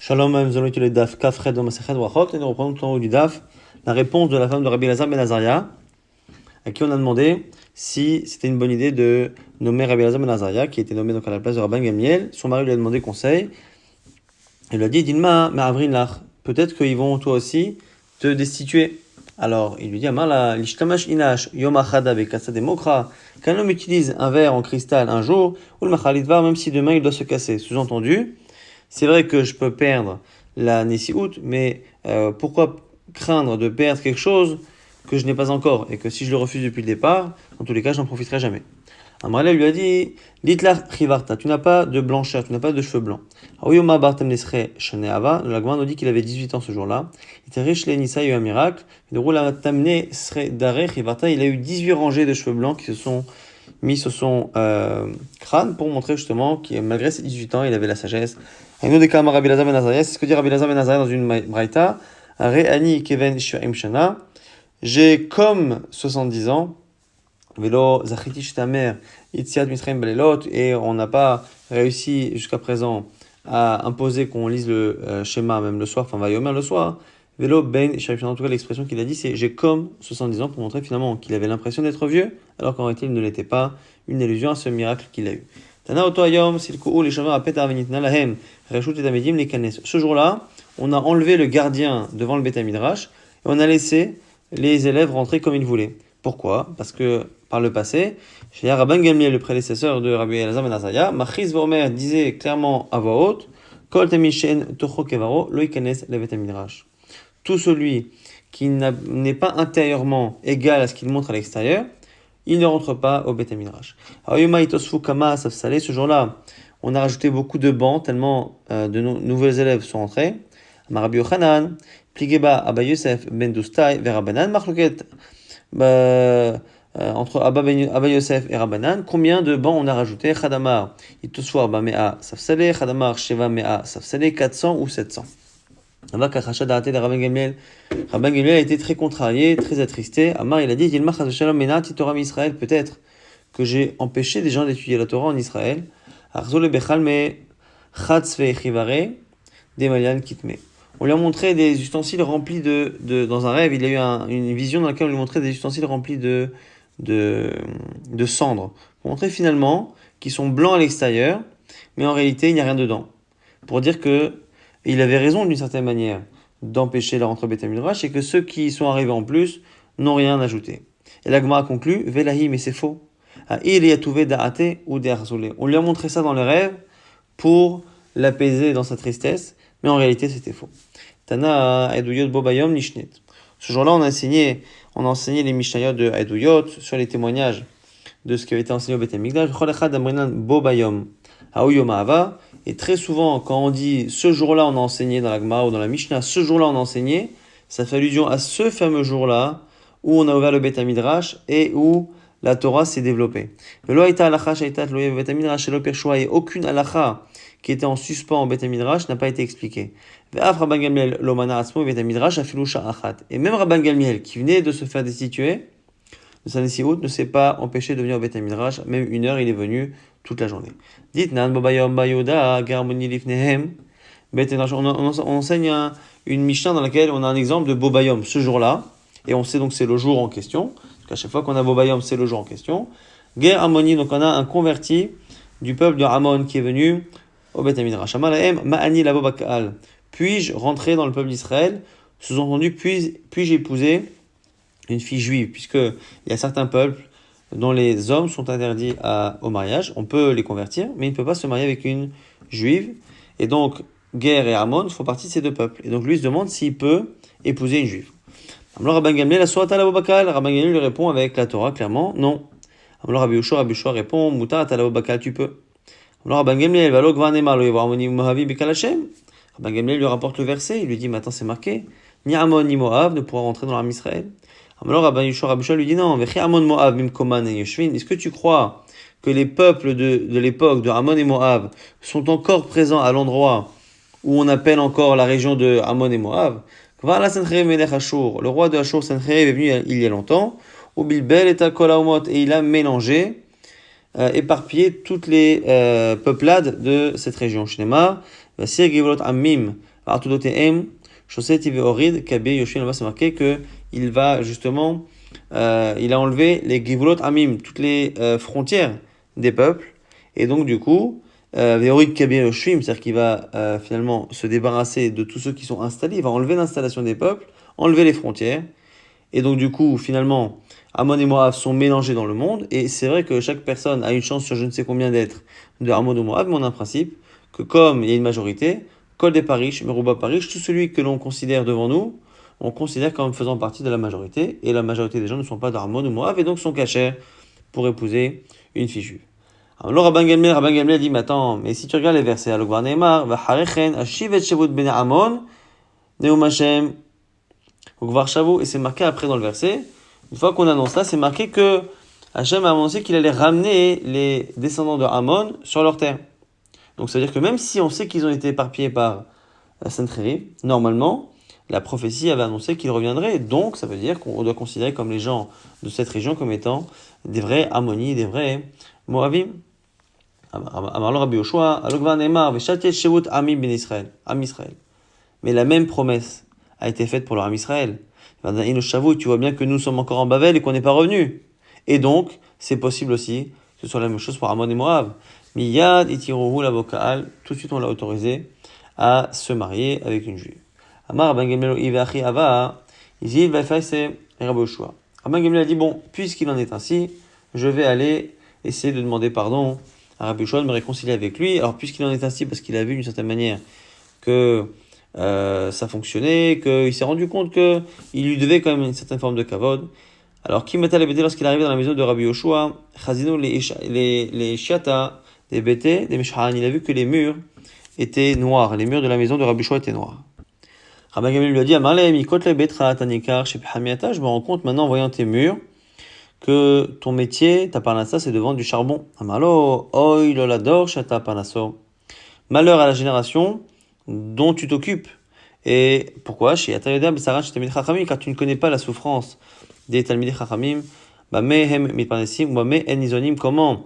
Shalom, nous allons étudier le Daf Kafred dans Masechet Brachot et nous reprenons tout en haut du Daf la réponse de la femme de Rabbi Elazar ben Azaria, à qui on a demandé si c'était une bonne idée de nommer Rabbi Elazar ben Azaria, qui était nommé donc à la place de Rabban Gamliel. Son mari lui a demandé conseil. Il lui a dit Dilma, mais Avrin Lach, peut-être qu'ils vont toi aussi te destituer. Alors il lui dit Amala, l'ishtamash inash, yom achada bekasa demokra, qu'un homme utilise un verre en cristal un jour, ou le machalitvar, même si demain il doit se casser. Sous-entendu, c'est vrai que je peux perdre la Nessihout, mais pourquoi craindre de perdre quelque chose que je n'ai pas encore et que si je le refuse depuis le départ, dans tous les cas, je n'en profiterai jamais. Amraleh lui a dit Litlar Chivarta, tu n'as pas de blancheur, tu n'as pas de cheveux blancs. Aouyoma Bartem Nesre Shaneava, le Lagman nous dit qu'il avait 18 ans ce jour-là. Il était riche, Nissa, il y a eu un miracle. De Roula Tamne Sre Dare Chivarta, il a eu 18 rangées de cheveux blancs qui se sont mis sur son crâne pour montrer justement que malgré ses 18 ans, il avait la sagesse. C'est ce que dit Rabbi Elazar ben Azaria dans une braïta. Re'ani keven shirim shana. J'ai comme 70 ans. Velo zachiti shtamer itziat mitzrayim belelot. Et on n'a pas réussi jusqu'à présent à imposer qu'on lise le schéma même le soir, enfin vayomer le soir. Velo ben shirim shana. En tout cas, l'expression qu'il a dit, c'est j'ai comme 70 ans pour montrer finalement qu'il avait l'impression d'être vieux, alors qu'en réalité il ne l'était pas. Une allusion à ce miracle qu'il a eu. Ce jour-là, on a enlevé le gardien devant le Beth Midrash et on a laissé les élèves rentrer comme ils voulaient. Pourquoi ? Parce que par le passé, chez Rabban Gamliel, le prédécesseur de Rabbi Elazar ben Azaria, Machiz Vormer disait clairement à voix haute, Kol Temishen Tocho Kevaro, Lo Ikanes le Beth Midrash. Tout celui qui n'est pas intérieurement égal à ce qu'il montre à l'extérieur, il ne rentre pas au Beth Midrash. Ce jour-là, on a rajouté beaucoup de bancs, tellement de nouveaux élèves sont entrés. Rabbi Yochanan, Pligeba Abba Yosef ben Dostai vers Rabbanan, Marloket entre Abba Yosef et Rabbanan, combien de bancs on a rajouté? Chadamar, Itoswar Bamea Safsale, Chadamar Sheva Mea Safsale, 400 ou 700. Rabban Gamliel a été très contrarié, très attristé. Amar, il a dit peut-être que j'ai empêché des gens d'étudier la Torah en Israël. On lui a montré des ustensiles remplis dans un rêve, il a eu une vision dans laquelle on lui montrait des ustensiles remplis de cendres. Pour montrer finalement qu'ils sont blancs à l'extérieur, mais en réalité il n'y a rien dedans. Pour dire que il avait raison d'une certaine manière d'empêcher la rentrée Beth Midrash et que ceux qui sont arrivés en plus n'ont rien ajouté. Et la Gemara conclut Velahi, mais c'est faux. On lui a montré ça dans les rêves pour l'apaiser dans sa tristesse, mais en réalité c'était faux. Tana Eduyot Bobayom Nishnet. Ce jour-là, on a enseigné les Mishnayot de Eduyot sur les témoignages de ce qui avait été enseigné au Beth Mikdash. Bobayom Haouyomahava. Et très souvent, quand on dit ce jour-là on a enseigné dans la Gemara ou dans la Mishnah, ce jour-là on a enseigné, ça fait allusion à ce fameux jour-là où on a ouvert le Beth Midrash et où la Torah s'est développée. Et aucune halacha qui était en suspens au Beth Midrash n'a pas été expliquée. Et même Rabban Gamliel, qui venait de se faire destituer de sa Nessihout, ne s'est pas empêché de venir au Beth Midrash, même 1 heure, il est venu toute la journée. On enseigne une Mishnah dans laquelle on a un exemple de Bobayom, ce jour-là, et on sait donc c'est le jour en question, parce qu'à chaque fois qu'on a Bobayom, c'est le jour en question. Ger Ammoni, donc on a un converti du peuple de Ammon qui est venu au Beth Midrash. Ma'ani la Bobakal. Puis-je rentrer dans le peuple d'Israël? Sous-entendu, puis-je épouser une fille juive, puisqu'il y a certains peuples dont les hommes sont interdits au mariage. On peut les convertir, mais il ne peut pas se marier avec une juive. Et donc, Ger et Ammon font partie de ces deux peuples. Et donc, lui se demande s'il peut épouser une juive. Alors, Rabban Gamliel, la Sourate al-Abobakal, Rabban Gamliel lui répond avec la Torah, clairement, non. Alors, Rabbi Yoshua répond, Mutat al-Abobakal, tu peux. Alors, Rabban Gamliel, Valo Gvanema, lo Yevarmoni Mohavi Bekal Hashem. Rabban Gamliel lui rapporte le verset, il lui dit, mais attends, c'est marqué, ni Ammon ni Moab ne pourra rentrer dans l'armée Israël. Alors Rabban Yoshua lui dit non, est-ce que tu crois que les peuples de l'époque de Ammon et Moab sont encore présents à l'endroit où on appelle encore la région de Ammon et Moab? Le roi de Ashur, Sancherib, est venu il y a longtemps, au Bilbel et et il a mélangé, éparpillé toutes les peuplades de cette région. Shnema, Vasir Givlot Amim, Artudotehem, Chaussette Orid, Kabé, Yoshua, là-bas c'est marqué qu'il va justement, il a enlevé les Givulot Amim, toutes les frontières des peuples, et donc du coup, Veorid Kabé Yoshim, c'est-à-dire qu'il va finalement se débarrasser de tous ceux qui sont installés, il va enlever l'installation des peuples, enlever les frontières, et donc du coup, finalement, Ammon et Moab sont mélangés dans le monde, et c'est vrai que chaque personne a une chance sur je ne sais combien d'être de Ammon ou Moab, mais on a un principe que comme il y a une majorité, Kol des Parish, Merouba Parish, tout celui que l'on considère devant nous, on considère comme faisant partie de la majorité, et la majorité des gens ne sont pas d'Ammon ou Moab, et donc sont cachés pour épouser une fille juive. Alors Rabban Gamliel dit, mais attends, mais si tu regardes les versets, Alokvar Neymar, Vaharechen, Ashivet Shavut Ben Ammon, Neum Hashem, Ukvar Shavu, et c'est marqué après dans le verset, une fois qu'on annonce ça, c'est marqué que Hachem a annoncé qu'il allait ramener les descendants de Ammon sur leur terre. Donc ça veut dire que même si on sait qu'ils ont été éparpillés par Sennacherib, normalement, la prophétie avait annoncé qu'ils reviendraient. Donc ça veut dire qu'on doit considérer comme les gens de cette région comme étant des vrais Ammonites, des vrais Moabim. Amarlo Rabbi Yoshua, Alokvar Neymar, Veshatet Shevut Ami Ben Israël, Am Israël. Mais la même promesse a été faite pour le Am Israël. Tu vois bien que nous sommes encore en Bavel et qu'on n'est pas revenus. Et donc, c'est possible aussi que ce soit la même chose pour Ammon et Moab. Miyad itiruhu la vokaal, tout de suite on l'a autorisé à se marier avec une juive. Amar Rabban Gamliel iveachi ava, izil vafaise Rabbi Yoshua. Rabban Gamliel a dit, bon, puisqu'il en est ainsi, je vais aller essayer de demander pardon à Rabbi Yoshua, de me réconcilier avec lui. Alors, puisqu'il en est ainsi, parce qu'il a vu d'une certaine manière que ça fonctionnait, qu'il s'est rendu compte qu'il lui devait quand même une certaine forme de kavod. Alors, qui m'était l'ébété lorsqu'il est arrivé dans la maison de Rabbi Yoshua, Chazino les shiata, des bétés, des mishhan, il a vu que les murs étaient noirs, les murs de la maison de Rabbi Yoshua étaient noirs. Rabbi Gamliel lui a dit, Amarle, mikot le betra tanikar, je me rends compte maintenant en voyant tes murs que ton métier, ta parnassa, c'est de vendre du charbon. Amarlo, oi lolador, shata parnasso. Malheur à la génération dont tu t'occupes. Et pourquoi? Car tu ne connais pas la souffrance des Talmidei Chachamim, comment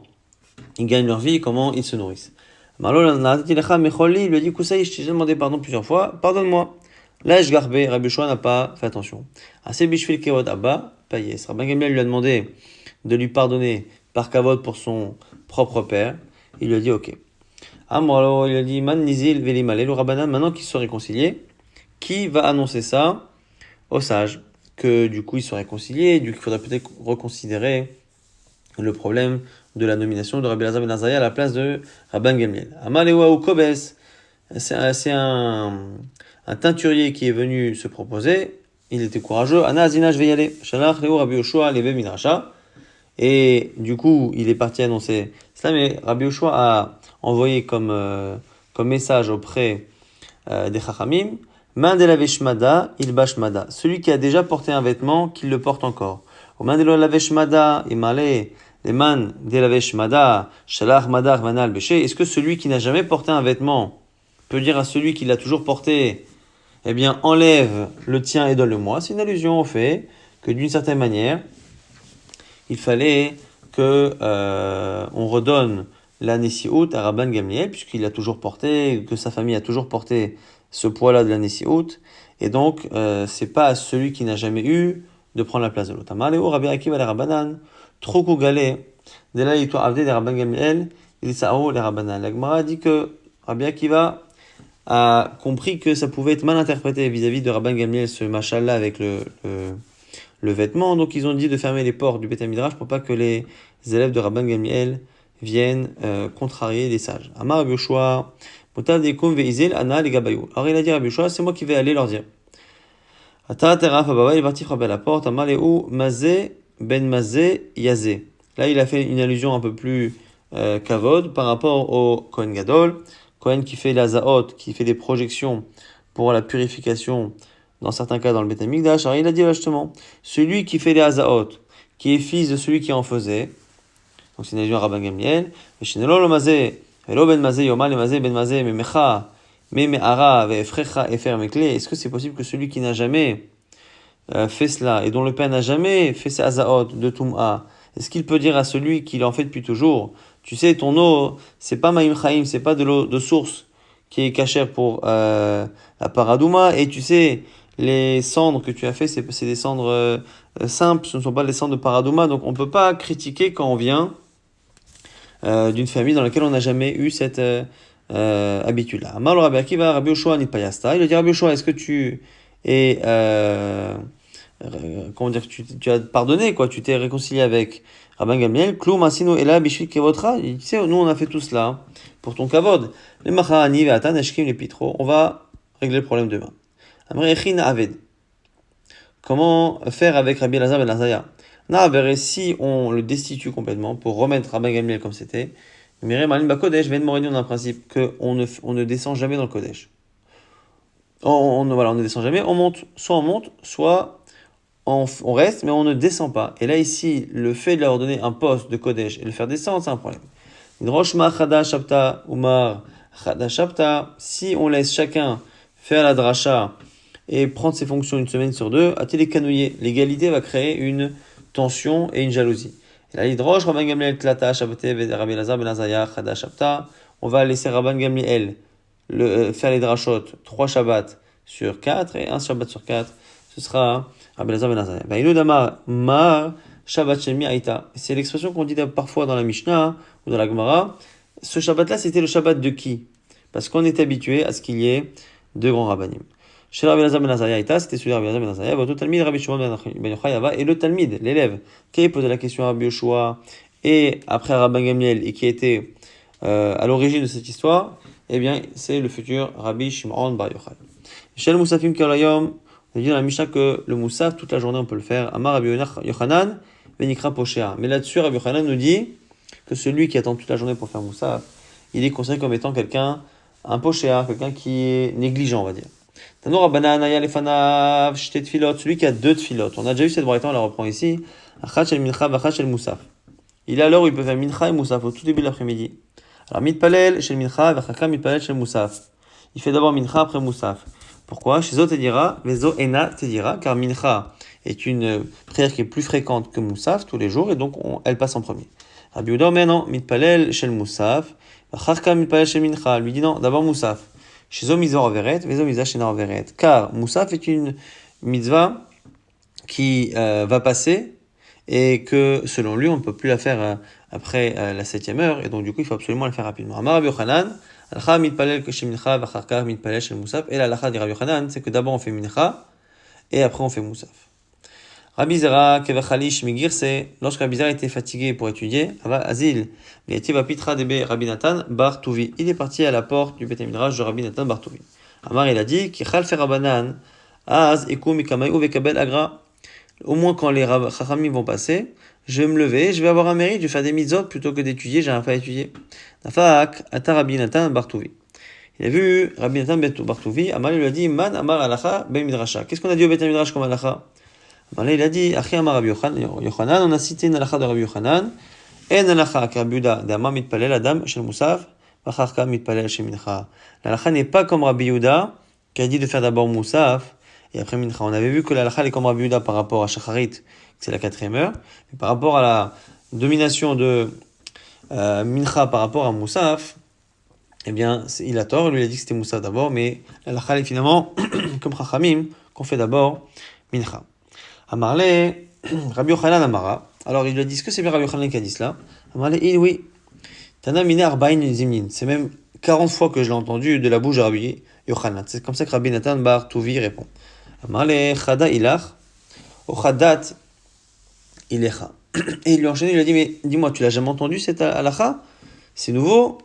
ils gagnent leur vie, comment ils se nourrissent. Il lui a dit, Koussaï, je t'ai déjà demandé pardon plusieurs fois, pardonne-moi. Là, je garbe, Rabbi Yoshua n'a pas fait attention. Assez bishvil kevod abba, payes. Rabban Gamliel lui a demandé de lui pardonner par kavod pour son propre père. Il lui a dit, ok. Alors, il a dit, Man nizil velimale, le rabbanan, maintenant qu'ils se sont réconciliés, qui va annoncer ça aux sages? Que du coup ils sont réconciliés, du coup il faudrait peut-être reconsidérer le problème de la nomination de Rabbi Elazar ben Azariah à la place de Rabban Gamliel. Amalewa ou Kobes, c'est un teinturier qui est venu se proposer, il était courageux, Ana Azina, je vais y aller. Shalach Leo Rabbi Yoshua leve midrasha. Et du coup, il est parti annoncer cela, mais Rabbi Yoshua a envoyé comme message auprès des Chachamim, Main de la veshmada, il bashmada. Celui qui a déjà porté un vêtement, qu'il le porte encore. Au main de la veshmada, il malé, les man de la veshmada, shalach madar vanal béché. Est-ce que celui qui n'a jamais porté un vêtement peut dire à celui qui l'a toujours porté, eh bien, enlève le tien et donne-le-moi? C'est une allusion au fait que d'une certaine manière, il fallait que on redonne la Nesi'ut à Rabban Gamliel, puisqu'il a toujours porté, que sa famille a toujours porté ce poids-là de la Nesi'ut, et donc c'est pas à celui qui n'a jamais eu de prendre la place de l'autre. Amaleo Rabbi Akiva le Rabbanan, Troku Gale, de là il Avdé de Rabban Gamliel, il Sao le Rabbanan. La Gemara dit que Rabbi Akiva a compris que ça pouvait être mal interprété vis-à-vis de Rabban Gamliel, ce machal-là avec le vêtement, donc ils ont dit de fermer les portes du Beth Midrash pour pas que les élèves de Rabban Gamliel viennent contrarier les sages. Amar Rabbi Yoshua, Motav Dekum Veizil Ana les Gabayou. Alors il a dit Rabbi Yoshua, c'est moi qui vais aller leur dire. Ata Teraf Ababa, il est parti frapper à la porte. Amar Leou Mazé Ben Mazé Yazé. Là il a fait une allusion un peu plus kavod par rapport au Kohen Gadol, Kohen qui fait la Zaot, qui fait des projections pour la purification dans certains cas dans le Beth Amikdash. Alors il a dit justement, celui qui fait les Hazaot, qui est fils de celui qui en faisait, donc c'est une allusion à Rabban Gamliel, est-ce que c'est possible que celui qui n'a jamais fait cela, et dont le père n'a jamais fait ses Hazaot de Tum'a, est-ce qu'il peut dire à celui qui l'en fait depuis toujours, tu sais, ton eau, c'est pas Maïm Chaim, c'est pas de l'eau de source qui est cachère pour la paradouma. Et tu sais, les cendres que tu as fait, c'est des cendres simples, ce ne sont pas les cendres de paradouma. Donc on ne peut pas critiquer quand on vient d'une famille dans laquelle on n'a jamais eu cette habitude-là. Amar le Rabbi Akiva, Rabbi Yoshua Nipayasta. Il a dit Rabbi Yoshua, est-ce que tu es comment dire, tu as pardonné, quoi, tu t'es réconcilié avec Rabban Gamliel, Kloum Asino Ela Bishvit Kevotra. Tu sais, nous on a fait tout cela pour ton kavod. Les Machani Ve'atan Ashkim les Pitro. On va régler le problème demain. Amre Echin Aved. Comment faire avec Rabbi Elazar ben Azariah? Si on le destitue complètement pour remettre Rabban Gamliel comme c'était, Mirem Alim Bakodesh, Ben Moreni, on a un principe qu'on ne descend jamais dans le Kodesh. Voilà, on ne descend jamais, on monte, soit on reste, mais on ne descend pas. Et là, ici, le fait de leur donner un poste de Kodesh et le faire descendre, c'est un problème. Si on laisse chacun faire la dracha et prendre ses fonctions une semaine sur deux, à télécanouiller, l'égalité va créer une tension et une jalousie. Et là, l'hydroche, Rabban Gamliel, Tlata, Shabbaté, Rabbi Elazar, Ben Azariah, Chada, Shabta, on va laisser Rabban Gamliel faire les drachot 3 Shabbats sur 4 et 1 Shabbat sur 4. Ce sera Rabbi Elazar ben Azariah. Vaïnou damar ma Shabbat shel mi aïta. C'est l'expression qu'on dit parfois dans la Mishnah ou dans la Gemara. Ce Shabbat-là, c'était le Shabbat de qui? Parce qu'on est habitué à ce qu'il y ait deux grands rabbanim. Chez Rabbi Elazar ben Azariah aïta, c'était celui de Rabbi Elazar ben Azariah. Votre Talmid Rabbi Shimon ben Yochai Ava, et le Talmid, l'élève, qui a posé la question à Rabbi Yoshua et après Rabban Gamliel et qui était à l'origine de cette histoire, eh bien, c'est le futur Rabbi Shimon bar Yochai. Chez le Moussafim Kalayom, on dit dans la Mishnah que le Moussaf, toute la journée, on peut le faire. Amar Rabbi Yochanan, Venikra Poshea. Mais là-dessus, Rabbi Yochanan nous dit que celui qui attend toute la journée pour faire Moussaf, il est considéré comme étant quelqu'un, un Poshea, quelqu'un qui est négligent, on va dire. Tano Rabbanan Aya Lefanav Shtet Tfilot, celui qui a 2 tfilot. On a déjà vu cette braïta, on la reprend ici. Achat Shel Mincha, Vachat Shel Moussaf. Il est à l'heure où il peut faire Mincha et Moussaf, au tout début de l'après-midi. Alors, Mitpalel Shel Mincha, Vachaka Mitpalel Shel Moussaf. Il fait d'abord Mincha après Moussaf. Pourquoi? Chez Zo Tedira, Vezo Ena Tedira, car Mincha est une prière qui est plus fréquente que Moussaf tous les jours, et donc elle passe en premier. Rabbi Yehuda, mais non, Mitpalel Shel Moussaf, Vachaka Mitpalel Shel Mincha. Lui dit non, d'abord Moussaf. Chez Zo Mizor Averet, Vezo Miza Shena Averet. Car Moussaf est une mitzvah qui va passer, et que selon lui, on ne peut plus la faire après la 7e heure, et donc du coup, il faut absolument la faire rapidement. Amar Rabbi Yochanan, Alcha mitpalel que chez Mincha, Vacharkar mitpalel chez Moussaf, et la lacha dit Rabbi Yochanan, c'est que d'abord on fait Mincha, et après on fait Moussaf. Rabbi Zera, Kevachalish Migirse, lorsque Rabbi Zera était fatigué pour étudier, Ava Azil, Liativa Pitra Debe Rabbi Nathan Bar Touvi, il est parti à la porte du Beth Midrash de Rabbi Nathan Bar Touvi. Amar il a dit, Kichal fer Rabbanan, Az Eku Mikamayu Vekabel Agra. Au moins quand les Chachamim vont passer, je vais me lever, je vais avoir un mérite, je vais faire des mitzvot plutôt que d'étudier, j'ai rien fait à étudier. Nafak, Ata Rabbi Nathan Bartouvi. Il a vu Rabbi Nathan Bartouvi, Amal lui a dit, Man Amar Alacha Ben Midrasha. Qu'est-ce qu'on a dit au Beth Midrash comme Alacha? Amal il a dit, Achi Amar Rabbi Yochanan, on a cité une Alacha de Rabbi Yochanan, En Alacha Karbuda, Dama Mitpalel Adam Shel Moussaf, Vacharka Mitpalel Shel Mincha. L'Alacha n'est pas comme Rabbi Yehuda, qui a dit de faire d'abord Moussaf, et après Mincha. On avait vu que la halakha est comme Rabbi Yehuda par rapport à Shacharit, c'est la 4e heure, mais par rapport à la domination de Mincha par rapport à Moussaf, eh bien, il a tort, lui il a dit que c'était Moussaf d'abord, mais la halakha est finalement comme Chachamim, qu'on fait d'abord Mincha. Amarle, Rabbi Yochanan Amara, alors il lui a dit, est-ce que c'est bien Rabbi Yochanan qui a dit cela? Amarle, oui. Tana Mine Arbaïn Zimnin, c'est même 40 fois que je l'ai entendu de la bouche de Rabbi Yochanan. C'est comme ça que Rabbi Nathan Bar Touvi répond. Amarle Chada Ilach, O Chadat Ilecha. Et il lui a enchaîné, il lui a dit, mais dis-moi, tu l'as jamais entendu cette halakha? C'est nouveau.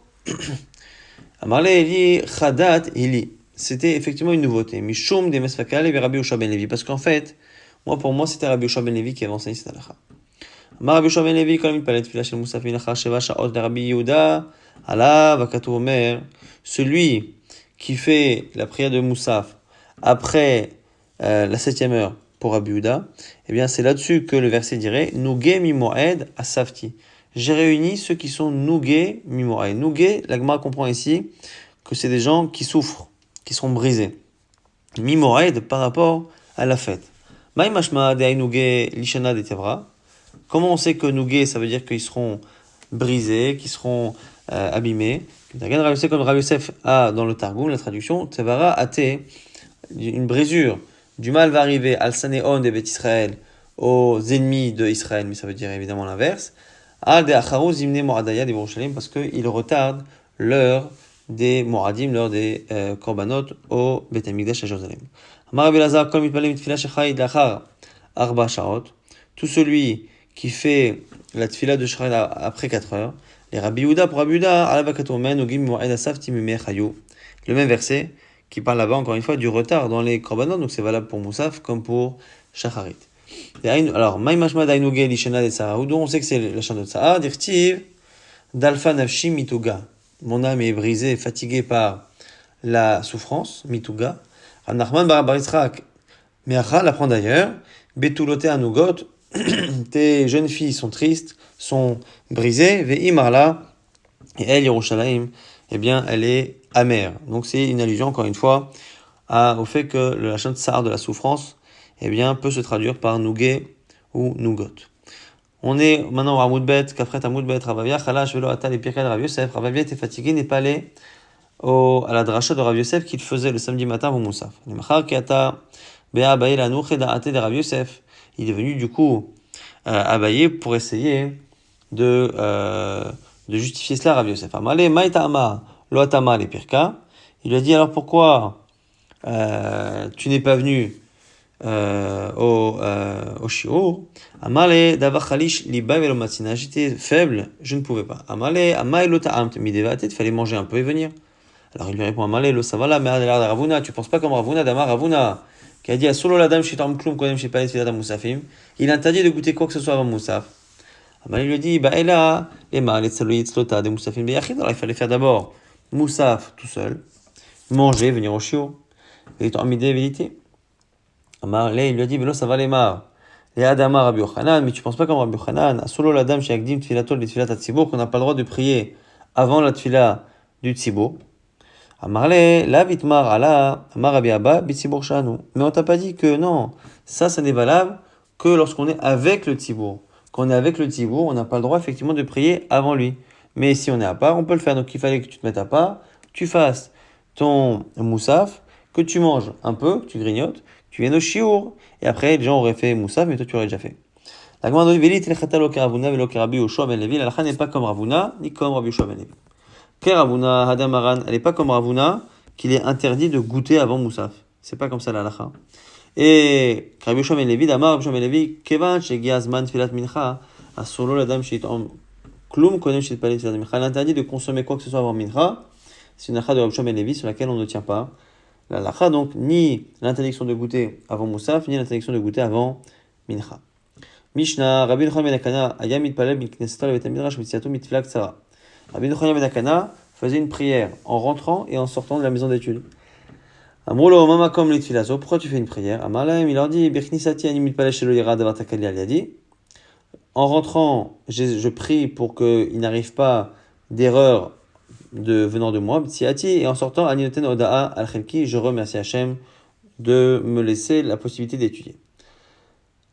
Amarle Eli Chadat Ili. C'était effectivement une nouveauté. Mishum de Mesfakal et Rabbi Yoshua ben Levi. Parce qu'en fait, pour moi, c'était Rabbi Yoshua ben Levi qui avait enseigné cette halakha. Amar Rabbi Yoshua ben Levi, quand il parlait de Tfilah shel Moussaf Minacha Sheva Sha'ot de Rabbi Yehuda, Allah Vakatou Omer, celui qui fait la prière de Moussaf après la 7e heure pour Rabbi Yehuda, eh bien c'est là-dessus que le verset dirait Nougé mimoed asafti. J'ai réuni ceux qui sont Nougé mimoed. Nougé, la Gemara comprend ici que c'est des gens qui souffrent, qui sont brisés. Mimoed par rapport à la fête. Maïmashma de Nougé lishana de Tevra. Comment on sait que Nougé, ça veut dire qu'ils seront brisés, qu'ils seront abîmés? Rav Yosef, comme Rav Yosef a dans le Targum, la traduction, Tevara até, une brisure, du mal va arriver al Sanéon des Beth Israël, aux ennemis de Israël, mais ça veut dire évidemment l'inverse, al de Acharou Zimne Moradaya des Yerushalayim, parce qu'il retarde l'heure des Moradim, l'heure des Korbanot au Beth Amikdash à Jérusalem. Amar Rabbi Elazar, kol mitpalel mitfila shechayid lachar arba shaot, tout celui qui fait la tfila de Shachar après 4 heures, les Rabbi Yehuda pour Rabbi Yehuda, alabakatomen ogim moed asaf timumeh chayu. Le même verset qui parle là-bas encore une fois du retard dans les korbanot, donc c'est valable pour Moussaf comme pour Shacharit. Alors, Maïmashma Dainugé Lishena de Sarahoudou, on sait que c'est la chaîne de Sa'a, Dirtiv, Dalfa Nafshi Mituga. Mon âme est brisée, fatiguée par la souffrance, Mituga. Ranachman Barabarisrak, Meacha l'apprend d'ailleurs, Betulote Anugot, tes jeunes filles sont tristes, sont brisées, Ve'i Marla, et elle, Yerushalayim, eh bien, elle est amère. Donc, c'est une allusion, encore une fois, au fait que la chaîne de Sa'a de la souffrance, eh bien, peut se traduire par Nougé ou Nougot. On est maintenant à Amoudbet, Kafret Amoudbet, Ravavia, Khalash, Velo, Atal et Pirka de Rav Yosef. Ravavia était fatigué, n'est pas allé à la dracha de Rav Yosef qu'il faisait le samedi matin au Moussaf. Il est venu du coup Abaye pour essayer de justifier cela à Rav Yosef. Amale, Maïta Ama, Lo Atama, les Pirka. Il lui a dit alors pourquoi tu n'es pas venu au shiur. Amale davar khalish liba velo matzina. J'étais faible, je ne pouvais pas. Amale amay lo ta'amt midevate. Il fallait manger un peu et venir. Alors il lui répond Amale lo savala mais adela Ravuna. Tu penses pas comme Ravuna damar Ravuna qui a dit à solo la dame shitam klum kodem shipalet filat musafim. Il interdit de goûter quoi que ce soit avant Moussaf. Amale lui dit bah ela ema les saloyit slota de Moussafim beyachid. Alors il fallait faire d'abord Moussaf tout seul, manger, venir au shiur et en midevité. Amar, il lui a dit, Velo, ça va les mar. Les Adama Rabbi Yochanan, mais tu penses pas comme Rabbi Yochanan, solo la dame chez Agdim Tfilatol de Tfilat Tzibur, qu'on n'a pas le droit de prier avant la Tfila du Tzibur. Amarle, la vitmar ala, Amar Rabbi Abba, Bitsibur Shanu. Mais on t'a pas dit que non, ça n'est valable que lorsqu'on est avec le Tzibur. Quand on est avec le Tzibur, on n'a pas le droit effectivement de prier avant lui. Mais si on est à part, on peut le faire. Donc il fallait que tu te mettes à part, que tu fasses ton moussaf, que tu manges un peu, que tu grignotes, tu viennes au shiur, et après les gens auraient fait moussaf, mais toi tu l'aurais déjà fait. La Gemara dit Velit lechata lo keravuna velo kerabi Yoshua ben Levi. La halakha n'est pas comme Ravuna, ni comme Rabbi Yoshua ben Levi. Keravuna hadamaran, elle n'est pas comme Ravuna, qu'il est interdit de goûter avant moussaf. C'est pas comme ça la halakha. Et Rabbi Yoshua ben Levi, Damar Rabbi Yoshua ben Levi, kevan shegia zman tfilat mincha, asolo ladam shitom klum konem shitpalit tfilat mincha. L'interdit de consommer quoi que ce soit avant mincha. C'est une halakha de Rabbi Yoshua ben Levi sur laquelle on ne tient pas. La halakha, donc, ni l'interdiction de goûter avant Moussaf, ni l'interdiction de goûter avant Mincha. Mishnah, Rabbi Yochanan ben Akana, aya mitpalel miknesato levet hamidrash mitziato mitfila ktsara. Rabbi Yochanan ben Akana faisait une prière en rentrant et en sortant de la maison d'études. Amrolo mama kom litfilazo, pourquoi tu fais une prière? Amalaim, il leur dit, birknisati ani mitpalel shelo yira davar takali aliadi. En rentrant, je prie pour qu'il n'arrive pas d'erreur venant de moi, et en sortant, Aninoten Oda'a al-Khelki, je remercie Hachem de me laisser la possibilité d'étudier.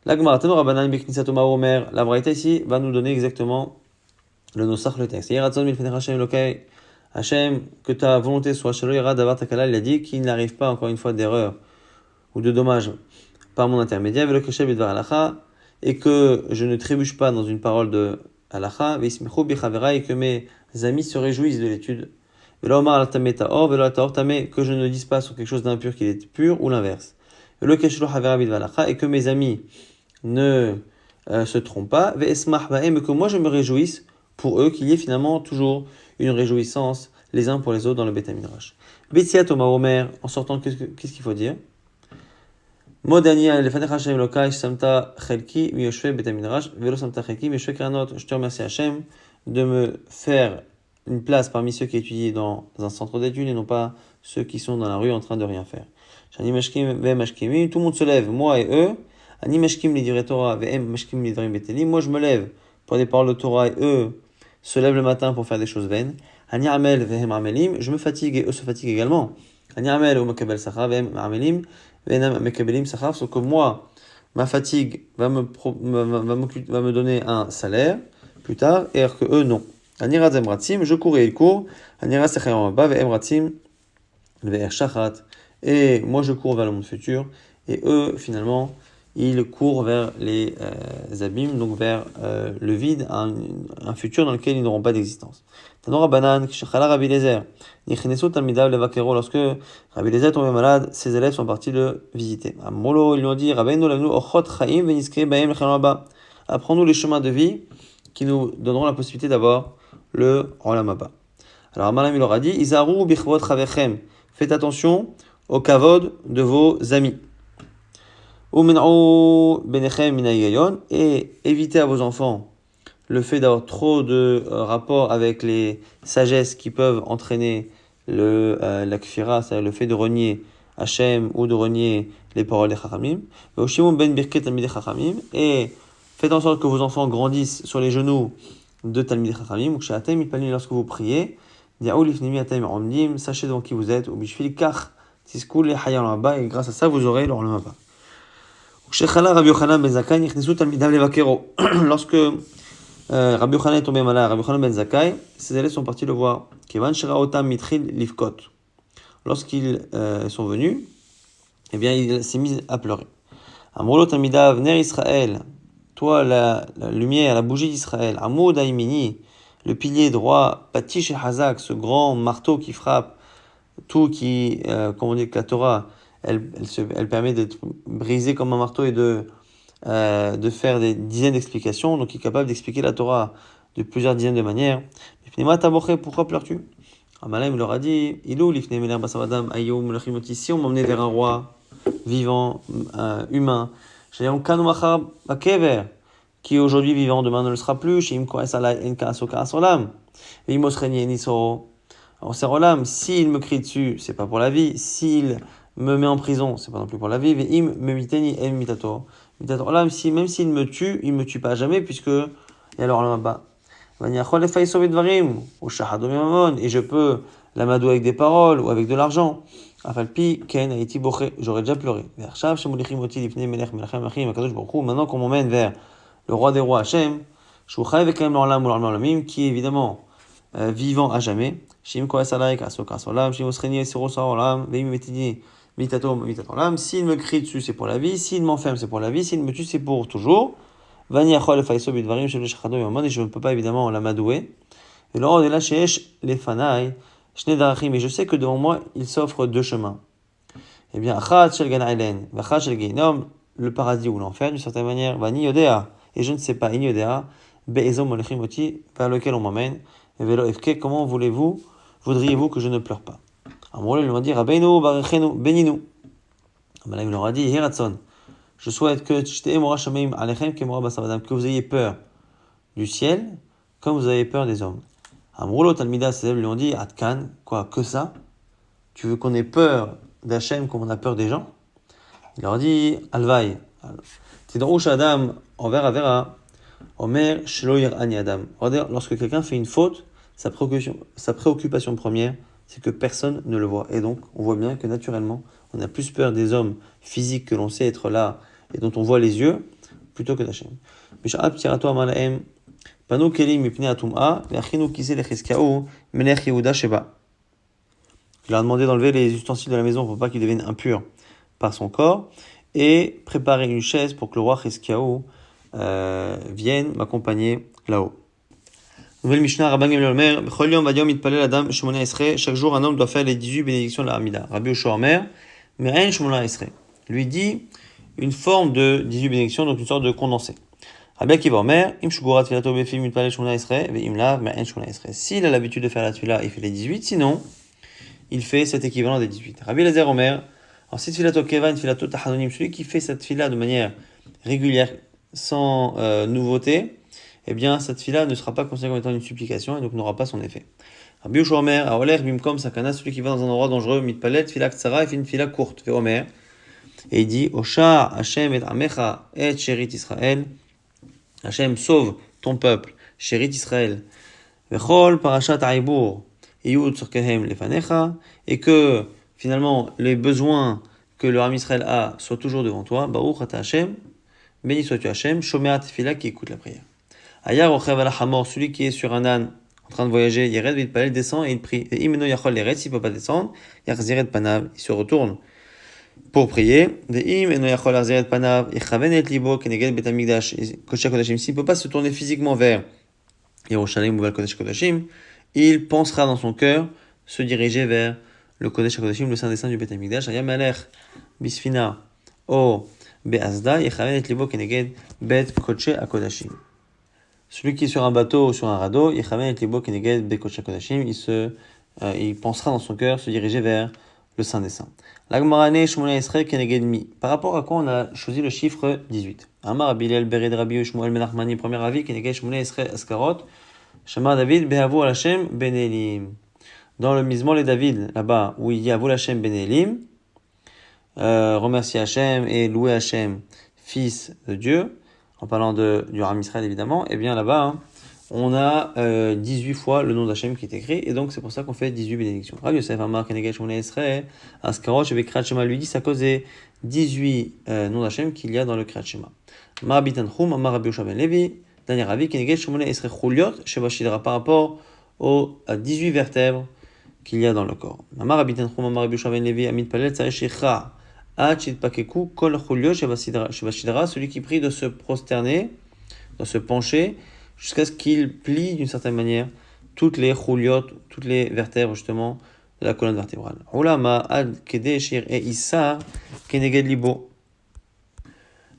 La Gemara, Tano Rabbanan Beknisato Omer, la Braïta ici va nous donner exactement le nosach, le texte. Hachem, que ta volonté soit Shelo Yara Davar Takala, il a dit qu'il n'arrive pas encore une fois d'erreur ou de dommage par mon intermédiaire, Velo Keshev Bidvar Halacha, et que je ne trébuche pas dans une parole de Halacha, Veismechu Bichavera, et que mes amis se réjouissent de l'étude. Que je ne dise pas sur quelque chose d'impur qu'il est pur, ou l'inverse. Et que mes amis ne se trompent pas. Mais que moi je me réjouisse pour eux, qu'il y ait finalement toujours une réjouissance les uns pour les autres dans le Beth Midrash. Betsiat Oma Omer, en sortant, qu'est-ce qu'il faut dire? Modania lefanecha Hashem Elokai samta chelki miyoshve Beth Midrash velo samta chelki miyoshve kranot. Je te remercie Hashem de me faire une place parmi ceux qui étudient dans un centre d'études et non pas ceux qui sont dans la rue en train de rien faire. Tout le monde se lève, moi et eux. Moi je me lève pour des paroles de Torah et eux se lèvent le matin pour faire des choses vaines. Je me fatigue et eux se fatiguent également. Sauf que moi, ma fatigue va me donner un salaire plus tard et que eux non. Aniraz emratzim, je cours et il court. Aniraz techayam haba, ve emratzim, ve shachat. Et moi je cours vers le monde futur. Et eux, finalement, ils courent vers les abîmes, donc vers le vide, un futur dans lequel ils n'auront pas d'existence. Tanora Banan, Kishachala Rabbi Lezer, Nichnesu Talmidav Levakero, lorsque Rabbi Lezer est tombé malade, ses élèves sont partis le visiter. À Molo, ils lui ont dit, Rabbeinu Lavnu Ochot Chaim Veniske Baem Lechalom Haba. Apprends-nous les chemins de vie qui nous donneront la possibilité d'avoir le Olam Haba. Alors Amalam il leur a dit, Izaru Bichvot Chavechem, faites attention au kavod de vos amis. Et évitez à vos enfants le fait d'avoir trop de rapports avec les sagesses qui peuvent entraîner la kfira, c'est-à-dire le fait de renier Hachem ou de renier les paroles des Chachamim. Et faites en sorte que vos enfants grandissent sur les genoux de Talmidei Chachamim. Lorsque vous priez, sachez devant qui vous êtes, et grâce à ça vous aurez l'Olam Haba. Lorsque Rabbi Yochanan est tombé malade, Rabbi Yochanan ben Zakkai, ses élèves sont partis le voir. Lorsqu'ils sont venus, eh bien, il s'est mis à pleurer. Amrolo Tamidav, Ner Israël, toi la lumière, la bougie d'Israël, Amoud Aimini, le pilier droit, Patish et Hazak, ce grand marteau qui frappe tout, qui, comme on dit que la Torah, elle permet d'être brisée comme un marteau et de faire des dizaines d'explications, donc il est capable d'expliquer la Torah de plusieurs dizaines de manières. Pourquoi pleures-tu? Amalaim leur a dit, si on m'emmenait vers un roi vivant, humain, qui est aujourd'hui vivant, demain ne le sera plus, s'il me crie dessus, c'est pas pour la vie, s'il me met en prison, c'est pas non plus pour la vie, même s'il me tue, il me tue pas jamais, puisque il y a l'Olam Haba. Et je peux l'amadouer avec des paroles ou avec de l'argent. J'aurais déjà pleuré. Maintenant qu'on m'emmène vers le roi des rois Hachem, qui est évidemment vivant à jamais. S'il me crie dessus, c'est pour la vie. S'il m'enferme, c'est pour la vie. S'il me tue, c'est pour toujours. Et je ne peux pas évidemment l'amadouer. Et je sais que devant moi, il s'offre deux chemins. Eh bien, le paradis ou l'enfer, d'une certaine manière, et je ne sais pas, vers lequel on m'emmène. Comment voudriez-vous que je ne pleure pas? Alors, ils lui ont dit, Rabbeinu, Barechenu, bénis-nous. Il leur a dit, Hiratson, je souhaite que vous ayez peur du ciel, comme vous avez peur des hommes. Amroulo Talmida, ses élèves lui ont dit, Atkan, quoi, que ça? Tu veux qu'on ait peur d'Hachem comme on a peur des gens? Il leur dit, Alvaï, Tidrouch Adam, envers Avera, Omer, Shloir Ani Adam. Lorsque quelqu'un fait une faute, sa préoccupation première, c'est que personne ne le voit. Et donc, on voit bien que naturellement, on a plus peur des hommes physiques que l'on sait être là et dont on voit les yeux, plutôt que d'Hachem. Il a demandé d'enlever les ustensiles de la maison pour pas qu'ils deviennent impurs par son corps et préparer une chaise pour que le roi Chizkiyahu vienne m'accompagner là-haut. Nouvelle Mishnah, Rabban Gamliel Omer, B'chol yom v'yom mitpalel adam shmona esrei. Chaque jour, un homme doit faire les 18 bénédictions de la Hamida. Rabbi Yoshua Omer, Me'en shmona esrei. Lui dit une forme de 18 bénédictions, donc une sorte de condensé. Rabbi Akiva Omer, Im shugurat tfilato befim mitpalel shmona esrei, ve'im lav me'en shmona esrei. S'il a l'habitude de faire la tfila, il fait les 18, sinon, il fait cet équivalent des 18. Rabbi Eliezer Omer, alors si tfilato keva, tfilato tahanonim, celui qui fait cette tfila de manière régulière, sans nouveauté, eh bien, cette tfila ne sera pas considérée comme étant une supplication et donc n'aura pas son effet. Rabbi Yoshua Omer, Aoler bimkom sakana, celui qui va dans un endroit dangereux, mitpalet, tfila ktsara, et fait une tfila courte, fait Omer, et il dit, Osha, Hashem et amecha et sherit Israël, Hashem sauve ton peuple, sherit Israël, vechol parashat ha'ibur, yud tzorkehem lefanecha, et que finalement les besoins que le Ham Israël a soient toujours devant toi, Baruch ata Hashem, béni sois-tu Hashem, shomer tefila, qui écoute la prière. Ayar ochev ala hamor, celui qui est sur un âne en train de voyager, Yered Vitpalel descend et il prie. Et Imeno Yachol Yered, s'il ne peut pas descendre, Yachziret Panav, il se retourne pour prier. S'il ne peut pas se tourner physiquement vers Yerushalayim ou vers le Kodesh Kodashim, il pensera dans son cœur se diriger vers le Kodesh Kodashim, le Saint des Saints du Beth Amikdash. Ayamalech Bisfina O Be'azda Yechaven et Libo Keneged Bet Kodesh Kodashim. Celui qui est sur un bateau ou sur un radeau, Yechaven et Libo Keneged Bet Kodesh Kodashim, il pensera dans son cœur se diriger vers le Saint des Saints. L'Agmarane Shmuel Esrei Keneged Mi. Par rapport à quoi on a choisi le chiffre 18? Amar Abilel Bered Rabbi Shmuel Menachmani, premier avis, Keneged Shmuel Esrei Askarot, Shama David Behavu Hashem Ben Elim. Dans le Mizmor les David, là-bas, où il y a Avou Hashem Ben Elim, remercier Hashem et louer Hashem, fils de Dieu, en parlant du Ram Israël évidemment, et bien là-bas, on a 18 fois le nom d'Hachem qui est écrit, et donc c'est pour ça qu'on fait 18 bénédictions. Rabbi Yosef Amar Keneged Shmuel Esrei Askarot, je vais Kriyat Shema, lui dit, c'est à cause des 18 noms d'Hachem qu'il y a dans le Kriyat Shema. Mar Bitanchum, Amar Rabbi Yoshua Ben Levi, dernier avis, Keneged Shmuel Esrei Chuliot, Sheba Shidra, par rapport aux 18 vertèbres qu'il y a dans le corps. Amar Rabbi Tanchum, Amar Rabbi Yoshua Ben Levi, Amit Palel, Tzarech Shecha, Ad Shitpakeku, Kol Chuliot, Sheba Shidra, celui qui prie de se prosterner, de se pencher, jusqu'à ce qu'il plie d'une certaine manière toutes les Chuliot, toutes les vertèbres justement de la colonne vertébrale. Ulama Ad Kedeshir et Issar, Keneged Libo.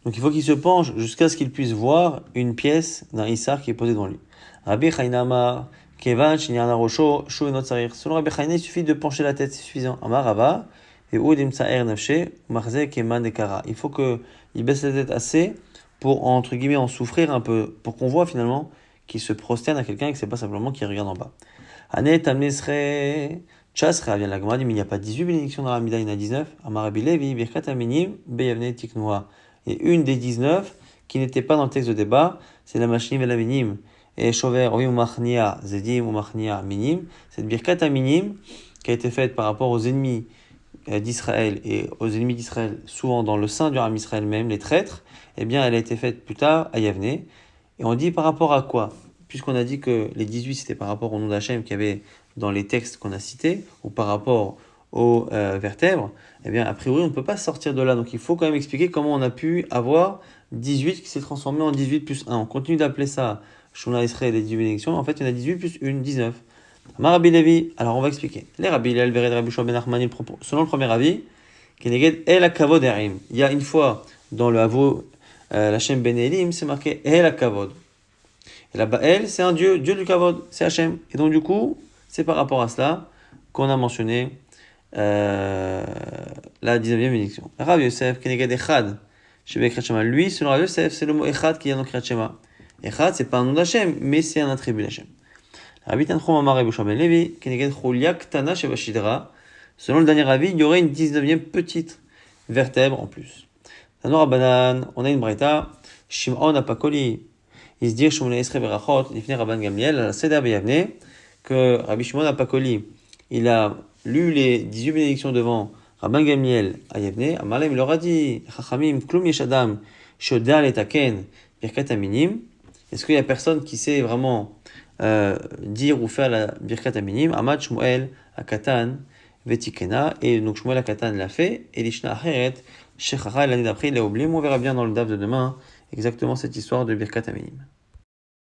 Donc il faut qu'il se penche jusqu'à ce qu'il puisse voir une pièce d'un Issar qui est posée devant lui. Rabbi Chaynama, Kevan, Shinyana Rosho, Shu et Notzarir. Selon Rabbi Chayna, il suffit de pencher la tête, c'est suffisant. Amar Rava, et Oudim Tsaer Nafshe, Marze Keman Dekara. Il faut qu'il baisse la tête assez pour, entre guillemets, en souffrir un peu, pour qu'on voit finalement qu'il se prosterne à quelqu'un et que c'est pas simplement qu'il regarde en bas. Ane Tamnesre, Chasre, vient la Gemara, mais il n'y a pas 18 bénédictions dans la Mida, il y en a 19. Amar Rabbi Levi, Birkat Aminim, Beyavne Tiknoa. Et une des 19 qui n'était pas dans le texte de débat, c'est la Mashnim et la Minim. Et Shover, oui, ou Machnia, Zedim, ou Machnia, Minim. Cette Birkat Aminim, qui a été faite par rapport aux ennemis d'Israël, et aux ennemis d'Israël, souvent dans le sein du Ram Israël même, les traîtres, eh bien, elle a été faite plus tard à Yavne. Et on dit par rapport à quoi? Puisqu'on a dit que les 18, c'était par rapport au nom d'Hachem qu'il y avait dans les textes qu'on a cités, ou par rapport aux vertèbres, eh bien, a priori, on ne peut pas sortir de là. Donc, il faut quand même expliquer comment on a pu avoir 18 qui s'est transformé en 18 plus 1. On continue d'appeler ça Shuna Israël des 18 bénédictions. En fait, il y en a 18 plus 1, 19. Amar Rabbi Levi, alors on va expliquer. Les Rabbi Hillel, Bered Rabbi Yoshua Ben Nachmani, selon le premier avis, Keneged El Hakavod Erim. Il y a une fois dans le Havo, l'Hachem Ben Elim, c'est marqué El Hakavod. Et là-bas, El, c'est un Dieu, Dieu du Kavod, c'est Hachem. Et donc, du coup, c'est par rapport à cela qu'on a mentionné la 19e bénédiction. Rabbi Yosef, Keneged Echad, Shebe Kriyat Shema. Lui, selon Rabbi Yosef, c'est le mot Echad qui est dans Kriyat Shema. Echad, c'est pas un nom d'Hachem, mais c'est un attribut d'Hachem. Rabbi Tanchum Amar Rabbi Yoshua Ben Levi, Keneged Chulia Ktana Sheba Shidra. Selon le dernier avis, il y aurait une 19e petite vertèbre en plus. Tano Rabbanan, on a une braïta, Shimon Apakoli, il se dit Shmuel Esrei Berachot, Lifnei Rabban Gamliel, à la Seder Beyavne, que Rabbi Shimon Apakoli, il a lu les 18 bénédictions devant Rabban Gamliel à Yavne. Amalem, il leur a dit, Chachamim, Klum Yeshadam, Shodal et Taken, Birkat Aminim. Est-ce qu'il y a personne qui sait vraiment dire ou faire la Birkat Aminim? Amad Shmuel Akatan Vetikena, et donc Shmuel Akatan l'a fait, et Lishna Acheret, Shechacha, l'année d'après, il l'a oublié. On verra bien dans le DAF de demain exactement cette histoire de Birkat Aminim.